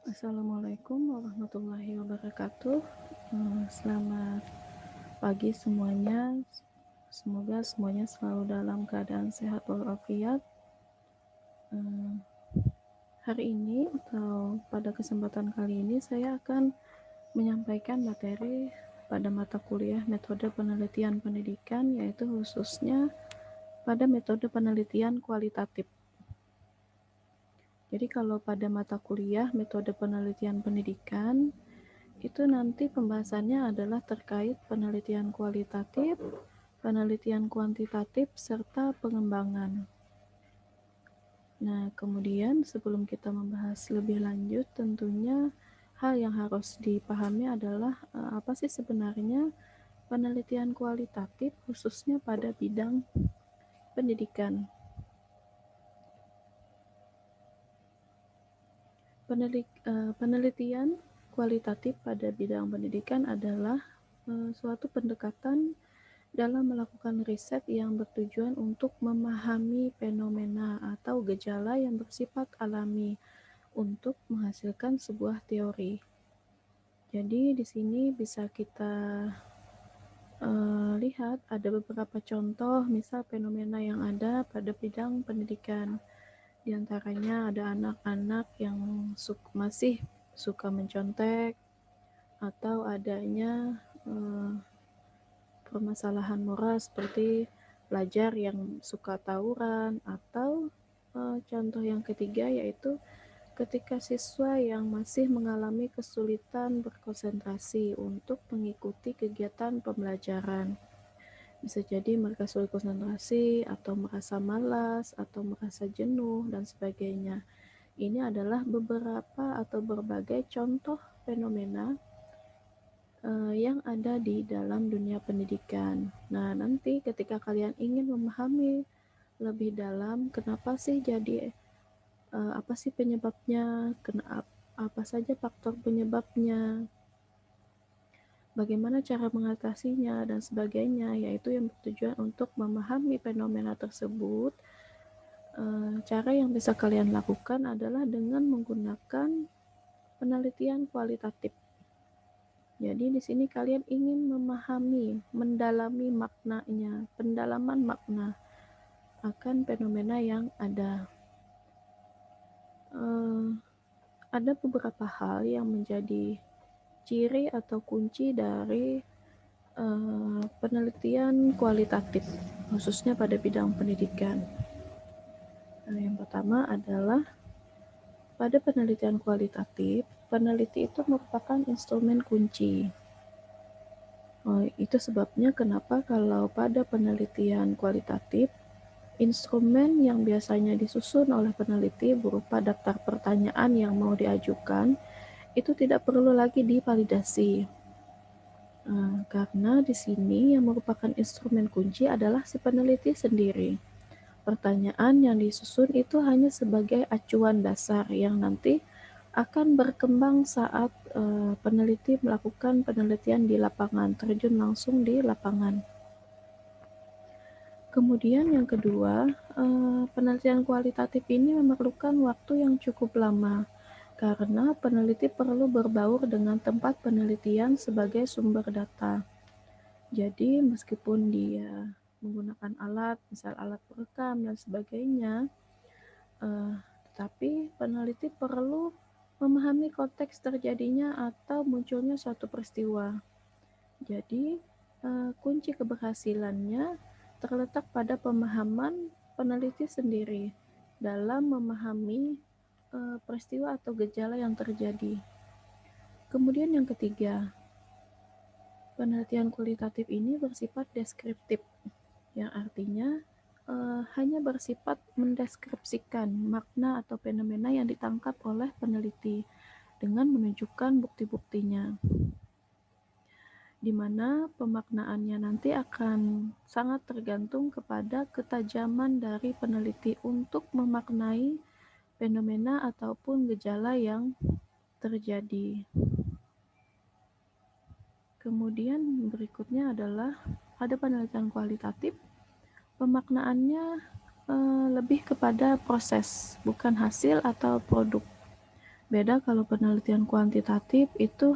Assalamualaikum warahmatullahi wabarakatuh. Selamat pagi semuanya. Semoga semuanya selalu dalam keadaan sehat walafiat. Eh, Hari ini atau pada kesempatan kali ini saya akan menyampaikan materi pada mata kuliah metode penelitian pendidikan, yaitu khususnya pada metode penelitian kualitatif. Jadi kalau pada mata kuliah metode penelitian pendidikan, itu nanti pembahasannya adalah terkait penelitian kualitatif, penelitian kuantitatif, serta pengembangan. Nah, kemudian sebelum kita membahas lebih lanjut, tentunya hal yang harus dipahami adalah apa sih sebenarnya penelitian kualitatif khususnya pada bidang pendidikan. Penelitian kualitatif pada bidang pendidikan adalah suatu pendekatan dalam melakukan riset yang bertujuan untuk memahami fenomena atau gejala yang bersifat alami untuk menghasilkan sebuah teori. Jadi di sini bisa kita lihat ada beberapa contoh misal fenomena yang ada pada bidang pendidikan. Di antaranya ada anak-anak yang masih suka mencontek atau adanya permasalahan moral seperti pelajar yang suka tawuran, atau contoh yang ketiga yaitu ketika siswa yang masih mengalami kesulitan berkonsentrasi untuk mengikuti kegiatan pembelajaran. Bisa jadi mereka sulit konsentrasi atau merasa malas atau merasa jenuh dan sebagainya. Ini adalah beberapa atau berbagai contoh fenomena yang ada di dalam dunia pendidikan. Nah, nanti ketika kalian ingin memahami lebih dalam kenapa sih jadi apa sih penyebabnya, apa saja faktor penyebabnya, bagaimana cara mengatasinya dan sebagainya, yaitu yang bertujuan untuk memahami fenomena tersebut. Cara yang bisa kalian lakukan adalah dengan menggunakan penelitian kualitatif. Jadi di sini kalian ingin memahami, mendalami maknanya, pendalaman makna akan fenomena yang ada. Ada beberapa hal yang menjadi ciri atau kunci dari penelitian kualitatif, khususnya pada bidang pendidikan. Yang pertama adalah pada penelitian kualitatif, peneliti itu merupakan instrumen kunci. Itu sebabnya kenapa kalau pada penelitian kualitatif, instrumen yang biasanya disusun oleh peneliti berupa daftar pertanyaan yang mau diajukan, itu tidak perlu lagi divalidasi. Karena di sini yang merupakan instrumen kunci adalah si peneliti sendiri. Pertanyaan yang disusun itu hanya sebagai acuan dasar yang nanti akan berkembang saat peneliti melakukan penelitian di lapangan, terjun langsung di lapangan. Kemudian yang kedua, penelitian kualitatif ini memerlukan waktu yang cukup lama karena peneliti perlu berbaur dengan tempat penelitian sebagai sumber data. Jadi meskipun dia menggunakan alat, misal alat perekam dan sebagainya, tetapi peneliti perlu memahami konteks terjadinya atau munculnya suatu peristiwa. Jadi kunci keberhasilannya terletak pada pemahaman peneliti sendiri dalam memahami peristiwa atau gejala yang terjadi. Kemudian yang ketiga, penelitian kualitatif ini bersifat deskriptif, yang artinya hanya bersifat mendeskripsikan makna atau fenomena yang ditangkap oleh peneliti dengan menunjukkan bukti-buktinya, di mana pemaknaannya nanti akan sangat tergantung kepada ketajaman dari peneliti untuk memaknai fenomena ataupun gejala yang terjadi. Kemudian berikutnya adalah pada penelitian kualitatif, pemaknaannya lebih kepada proses, bukan hasil atau produk. Beda kalau penelitian kuantitatif itu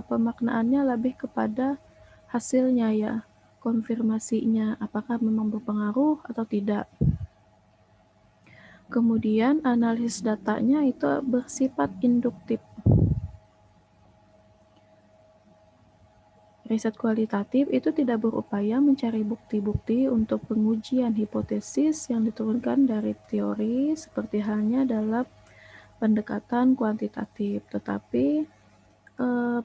pemaknaannya lebih kepada hasilnya ya, konfirmasinya, apakah memang berpengaruh atau tidak. Kemudian analisis datanya itu bersifat induktif. Riset kualitatif itu tidak berupaya mencari bukti-bukti untuk pengujian hipotesis yang diturunkan dari teori seperti halnya dalam pendekatan kuantitatif, tetapi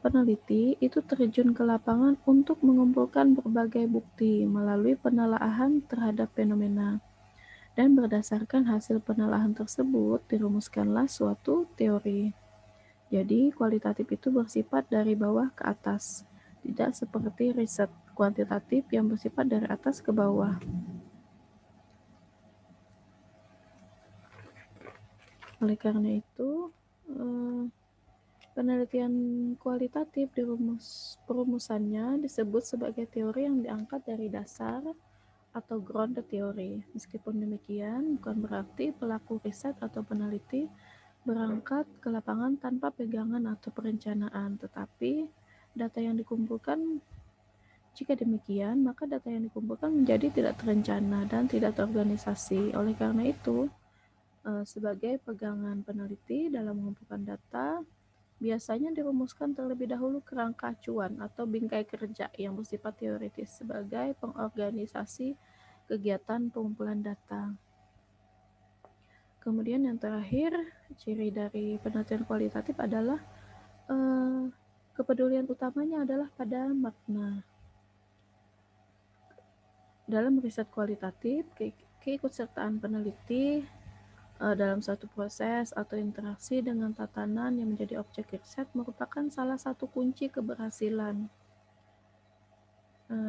peneliti itu terjun ke lapangan untuk mengumpulkan berbagai bukti melalui penelaahan terhadap fenomena. Dan berdasarkan hasil penelaahan tersebut dirumuskanlah suatu teori. Jadi kualitatif itu bersifat dari bawah ke atas, tidak seperti riset kuantitatif yang bersifat dari atas ke bawah. Oleh karena itu, penelitian kualitatif perumusannya disebut sebagai teori yang diangkat dari dasar atau ground theory. Meskipun demikian, bukan berarti pelaku riset atau peneliti berangkat ke lapangan tanpa pegangan atau perencanaan, tetapi data yang dikumpulkan, jika demikian, maka data yang dikumpulkan menjadi tidak terencana dan tidak terorganisasi. Oleh karena itu, sebagai pegangan peneliti dalam mengumpulkan data, biasanya dirumuskan terlebih dahulu kerangka acuan atau bingkai kerja yang bersifat teoritis sebagai pengorganisasi kegiatan pengumpulan data. Kemudian yang terakhir, ciri dari penelitian kualitatif adalah kepedulian utamanya adalah pada makna. Dalam riset kualitatif, keikutsertaan peneliti dalam suatu proses atau interaksi dengan tatanan yang menjadi objek riset merupakan salah satu kunci keberhasilan.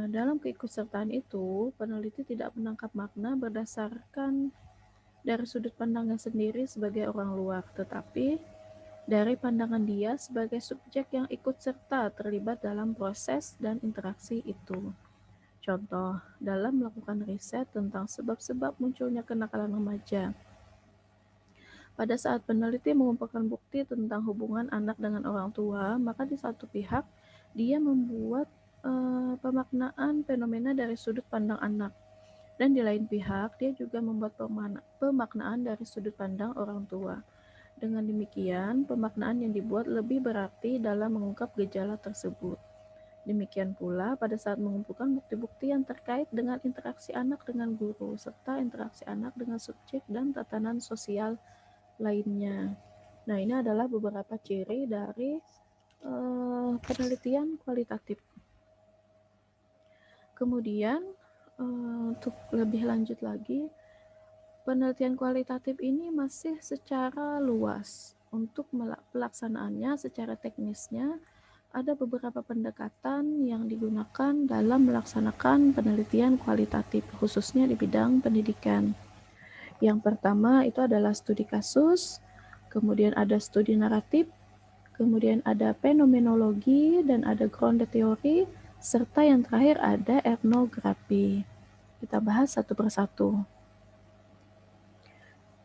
Dalam keikutsertaan itu, peneliti tidak menangkap makna berdasarkan dari sudut pandangnya sendiri sebagai orang luar, tetapi dari pandangan dia sebagai subjek yang ikut serta terlibat dalam proses dan interaksi itu. Contoh, dalam melakukan riset tentang sebab-sebab munculnya kenakalan remaja. Pada saat peneliti mengumpulkan bukti tentang hubungan anak dengan orang tua, maka di satu pihak dia membuat pemaknaan fenomena dari sudut pandang anak. Dan di lain pihak, dia juga membuat pemaknaan dari sudut pandang orang tua. Dengan demikian, pemaknaan yang dibuat lebih berarti dalam mengungkap gejala tersebut. Demikian pula pada saat mengumpulkan bukti-bukti yang terkait dengan interaksi anak dengan guru, serta interaksi anak dengan subjek dan tatanan sosial lainnya. Nah, ini adalah beberapa ciri dari penelitian kualitatif. Kemudian, untuk lebih lanjut lagi, penelitian kualitatif ini masih secara luas. Untuk pelaksanaannya secara teknisnya, ada beberapa pendekatan yang digunakan dalam melaksanakan penelitian kualitatif, khususnya di bidang pendidikan. Yang pertama itu adalah studi kasus, kemudian ada studi naratif, kemudian ada fenomenologi, dan ada ground theory, serta yang terakhir ada etnografi. Kita bahas satu persatu.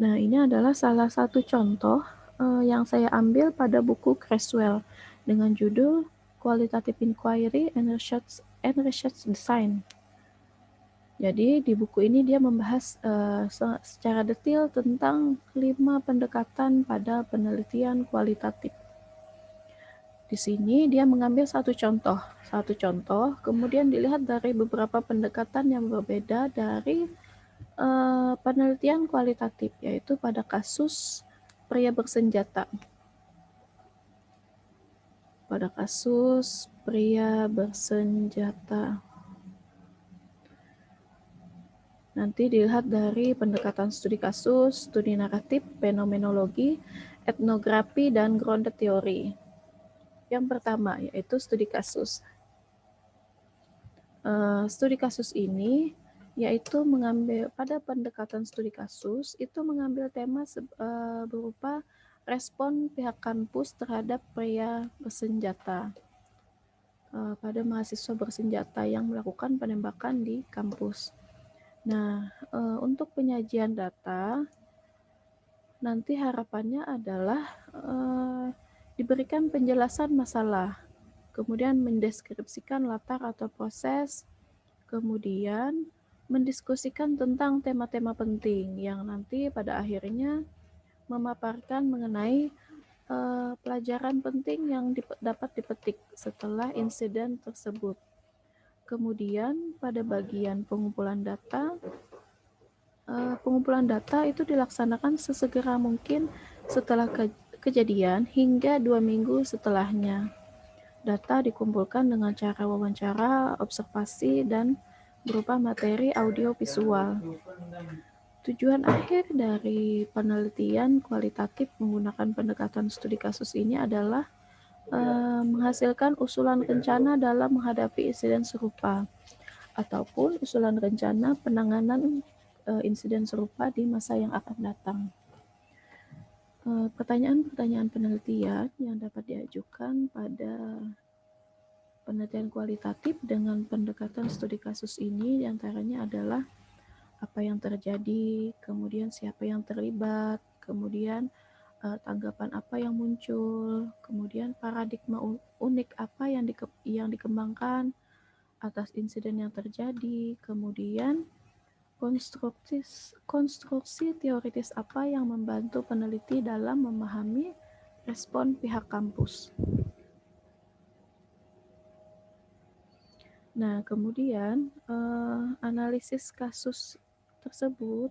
Nah, ini adalah salah satu contoh yang saya ambil pada buku Creswell dengan judul Qualitative Inquiry and Research Design. Jadi di buku ini dia membahas secara detail tentang 5 pendekatan pada penelitian kualitatif. Di sini dia mengambil satu contoh, kemudian dilihat dari beberapa pendekatan yang berbeda dari penelitian kualitatif, yaitu pada kasus pria bersenjata. Pada kasus pria bersenjata. Nanti dilihat dari pendekatan studi kasus, studi naratif, fenomenologi, etnografi, dan ground theory. Yang pertama yaitu studi kasus. Studi kasus ini yaitu mengambil pada pendekatan studi kasus itu mengambil tema berupa respon pihak kampus terhadap pria bersenjata pada mahasiswa bersenjata yang melakukan penembakan di kampus. Nah, untuk penyajian data nanti harapannya adalah Diberikan penjelasan masalah, kemudian mendeskripsikan latar atau proses, kemudian mendiskusikan tentang tema-tema penting yang nanti pada akhirnya memaparkan mengenai pelajaran penting yang dapat dipetik setelah insiden tersebut. Kemudian pada bagian pengumpulan data itu dilaksanakan sesegera mungkin setelah kejadian hingga 2 minggu setelahnya. Data dikumpulkan dengan cara wawancara, observasi, dan berupa materi audio visual. Tujuan akhir dari penelitian kualitatif menggunakan pendekatan studi kasus ini adalah menghasilkan usulan rencana dalam menghadapi insiden serupa ataupun usulan rencana penanganan insiden serupa di masa yang akan datang. Pertanyaan-pertanyaan penelitian yang dapat diajukan pada penelitian kualitatif dengan pendekatan studi kasus ini diantaranya adalah apa yang terjadi, kemudian siapa yang terlibat, kemudian tanggapan apa yang muncul, kemudian paradigma unik apa yang dikembangkan atas insiden yang terjadi, kemudian konstruksi teoritis apa yang membantu peneliti dalam memahami respon pihak kampus. Nah, kemudian analisis kasus tersebut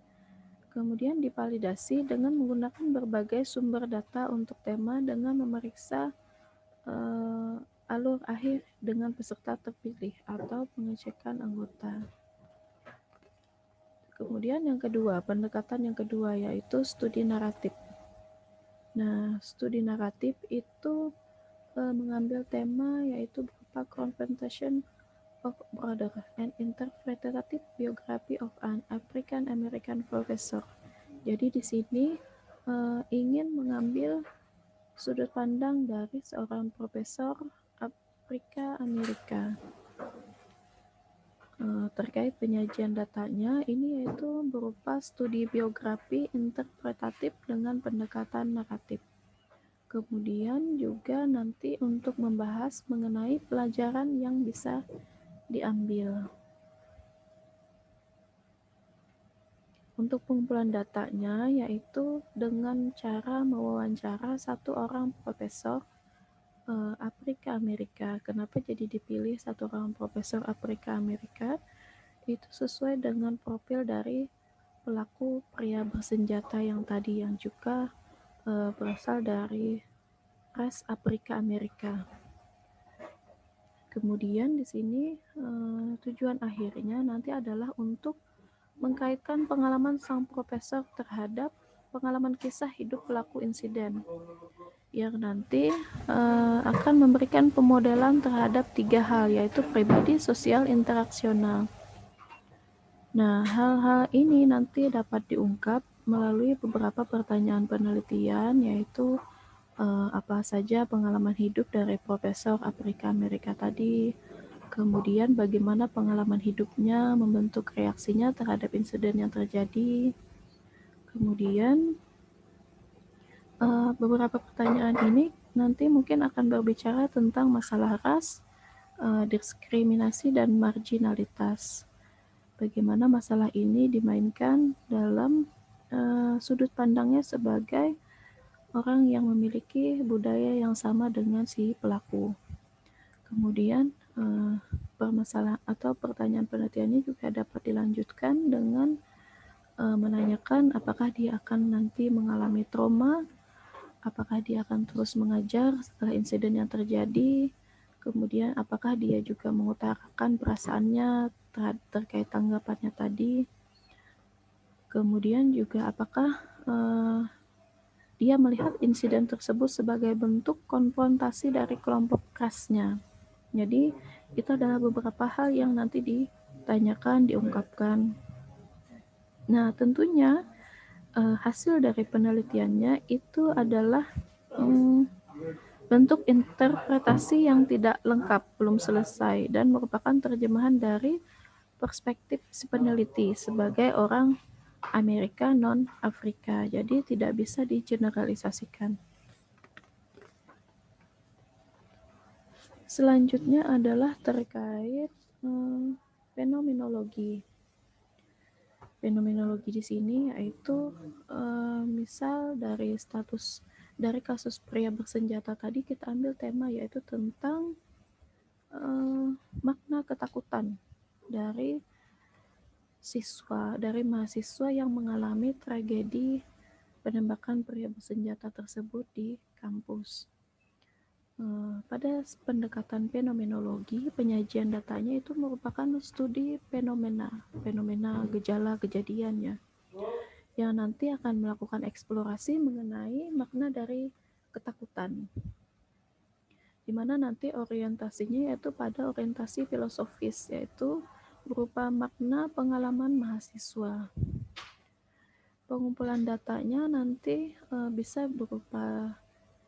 kemudian divalidasi dengan menggunakan berbagai sumber data untuk tema dengan memeriksa alur akhir dengan peserta terpilih atau pengecekan anggota. Kemudian yang kedua, pendekatan yang kedua yaitu studi naratif. Nah, studi naratif itu mengambil tema yaitu berupa confrontation of Brother, an interpretative biography of an African American professor. Jadi di sini ingin mengambil sudut pandang dari seorang profesor Afrika Amerika terkait penyajian datanya. Ini yaitu berupa studi biografi interpretatif dengan pendekatan naratif. Kemudian juga nanti untuk membahas mengenai pelajaran yang bisa diambil. Untuk pengumpulan datanya yaitu dengan cara mewawancara satu orang profesor Afrika Amerika. Kenapa jadi dipilih satu orang profesor Afrika Amerika? Itu sesuai dengan profil dari pelaku pria bersenjata yang tadi yang juga berasal dari ras Afrika Amerika. Kemudian di sini tujuan akhirnya nanti adalah untuk mengkaitkan pengalaman sang profesor terhadap pengalaman kisah hidup pelaku insiden yang nanti akan memberikan pemodelan terhadap 3 hal yaitu pribadi, sosial, interaksional. Nah, hal-hal ini nanti dapat diungkap melalui beberapa pertanyaan penelitian yaitu apa saja pengalaman hidup dari Profesor Afrika Amerika tadi, kemudian bagaimana pengalaman hidupnya membentuk reaksinya terhadap insiden yang terjadi, kemudian beberapa pertanyaan ini nanti mungkin akan berbicara tentang masalah ras, diskriminasi, dan marginalitas. Bagaimana masalah ini dimainkan dalam sudut pandangnya sebagai orang yang memiliki budaya yang sama dengan si pelaku. Kemudian permasalahan atau pertanyaan penelitiannya juga dapat dilanjutkan dengan menanyakan apakah dia akan nanti mengalami trauma, apakah dia akan terus mengajar setelah insiden yang terjadi, kemudian apakah dia juga mengutarakan perasaannya terkait tanggapannya tadi, kemudian juga apakah dia melihat insiden tersebut sebagai bentuk konfrontasi dari kelompok rasnya. Jadi itu adalah beberapa hal yang nanti ditanyakan, diungkapkan. Nah, tentunya hasil dari penelitiannya itu adalah bentuk interpretasi yang tidak lengkap, belum selesai, dan merupakan terjemahan dari perspektif si peneliti sebagai orang Amerika non-Afrika. Jadi tidak bisa digeneralisasikan. Selanjutnya adalah terkait fenomenologi. Fenomenologi di sini yaitu misal dari kasus pria bersenjata tadi kita ambil tema yaitu tentang makna ketakutan dari mahasiswa yang mengalami tragedi penembakan pria bersenjata tersebut di kampus. Pada pendekatan fenomenologi, penyajian datanya itu merupakan studi fenomena gejala kejadiannya, yang nanti akan melakukan eksplorasi mengenai makna dari ketakutan, di mana nanti orientasinya yaitu pada orientasi filosofis, yaitu berupa makna pengalaman mahasiswa. Pengumpulan datanya nanti bisa berupa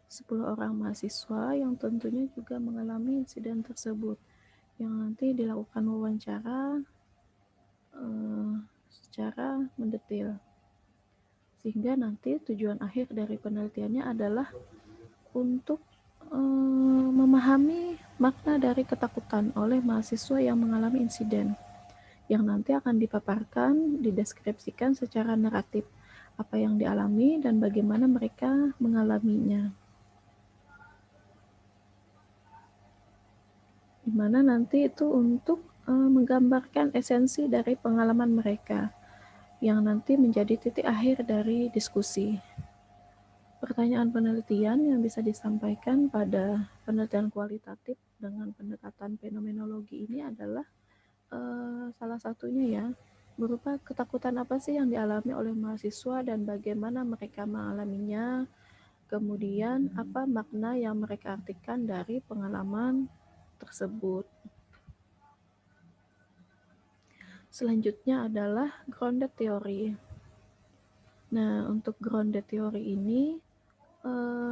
10 orang mahasiswa yang tentunya juga mengalami insiden tersebut, yang nanti dilakukan wawancara secara mendetil, sehingga nanti tujuan akhir dari penelitiannya adalah untuk memahami makna dari ketakutan oleh mahasiswa yang mengalami insiden, yang nanti akan dipaparkan, dideskripsikan secara naratif apa yang dialami dan bagaimana mereka mengalaminya. Di mana nanti itu untuk menggambarkan esensi dari pengalaman mereka, yang nanti menjadi titik akhir dari diskusi. Pertanyaan penelitian yang bisa disampaikan pada penelitian kualitatif dengan pendekatan fenomenologi ini adalah salah satunya ya, berupa ketakutan apa sih yang dialami oleh mahasiswa dan bagaimana mereka mengalaminya, kemudian apa makna yang mereka artikan dari pengalaman tersebut. Selanjutnya adalah grounded theory. Nah, untuk grounded theory ini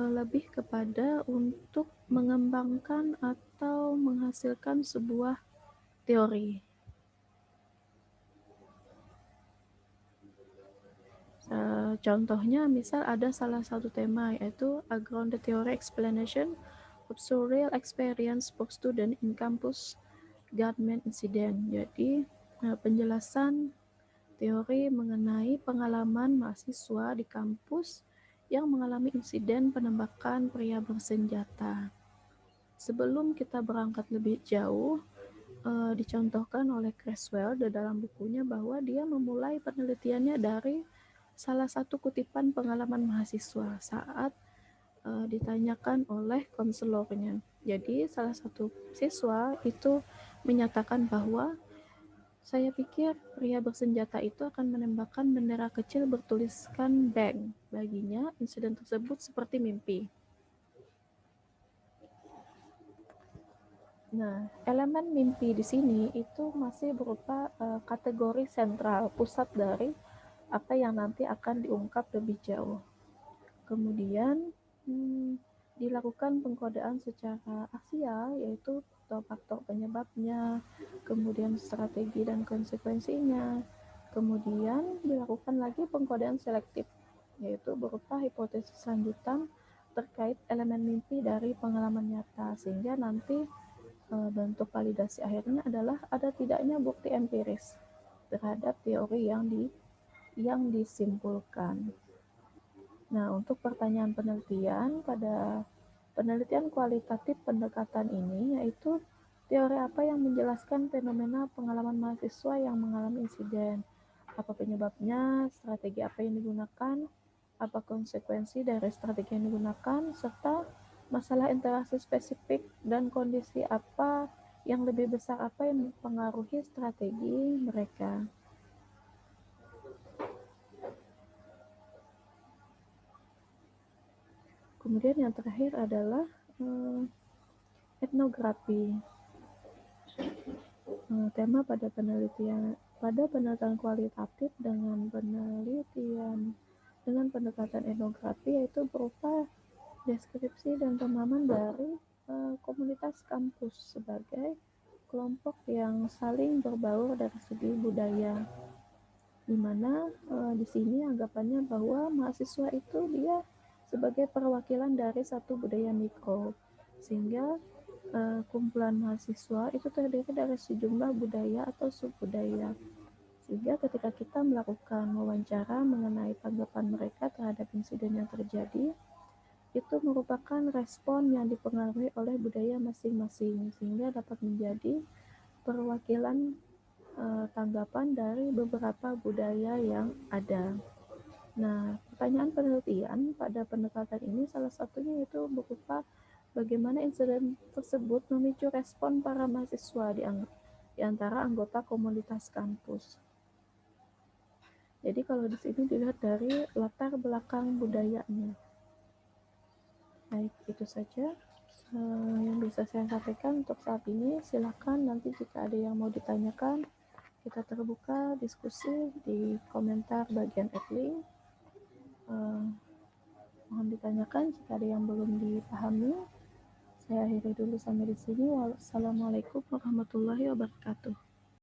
lebih kepada untuk mengembangkan atau menghasilkan sebuah teori. Contohnya misal ada salah satu tema yaitu a grounded theory explanation of surreal experience for student in campus gunman incident. Jadi penjelasan teori mengenai pengalaman mahasiswa di kampus yang mengalami insiden penembakan pria bersenjata. Sebelum kita berangkat lebih jauh, dicontohkan oleh Creswell di dalam bukunya bahwa dia memulai penelitiannya dari salah satu kutipan pengalaman mahasiswa saat ditanyakan oleh konselornya. Jadi salah satu siswa itu menyatakan bahwa saya pikir pria bersenjata itu akan menembakkan bendera kecil bertuliskan bang. Baginya insiden tersebut seperti mimpi. Nah, elemen mimpi di sini itu masih berupa kategori sentral, pusat dari apa yang nanti akan diungkap lebih jauh. Kemudian dilakukan pengkodaan secara aksial, yaitu faktor penyebabnya, kemudian strategi dan konsekuensinya. Kemudian dilakukan lagi pengkodaan selektif, yaitu berupa hipotesis lanjutan terkait elemen mimpi dari pengalaman nyata, sehingga nanti bentuk validasi akhirnya adalah ada tidaknya bukti empiris terhadap teori yang disimpulkan. Nah, untuk pertanyaan penelitian pada penelitian kualitatif pendekatan ini yaitu teori apa yang menjelaskan fenomena pengalaman mahasiswa yang mengalami insiden, apa penyebabnya, strategi apa yang digunakan, apa konsekuensi dari strategi yang digunakan, serta masalah interaksi spesifik dan kondisi apa yang lebih besar apa yang mempengaruhi strategi mereka. Kemudian yang terakhir adalah etnografi. Tema pada penelitian kualitatif dengan pendekatan etnografi yaitu berupa deskripsi dan pemahaman dari komunitas kampus sebagai kelompok yang saling berbaur dari segi budaya, di mana di sini anggapannya bahwa mahasiswa itu dia sebagai perwakilan dari satu budaya mikro, sehingga kumpulan mahasiswa itu terdiri dari sejumlah budaya atau subbudaya. Sehingga ketika kita melakukan wawancara mengenai tanggapan mereka terhadap insiden yang terjadi, itu merupakan respon yang dipengaruhi oleh budaya masing-masing, sehingga dapat menjadi perwakilan tanggapan dari beberapa budaya yang ada. Nah, pertanyaan penelitian pada pendekatan ini salah satunya itu berupa bagaimana insiden tersebut memicu respon para mahasiswa di antara anggota komunitas kampus. Jadi kalau di sini dilihat dari latar belakang budayanya. Baik, itu saja yang bisa saya sampaikan untuk saat ini. Silakan nanti jika ada yang mau ditanyakan, kita terbuka diskusi di komentar bagian adlink. Mohon ditanyakan jika ada yang belum dipahami. Saya akhiri dulu sampai di sini. Wassalamualaikum warahmatullahi wabarakatuh.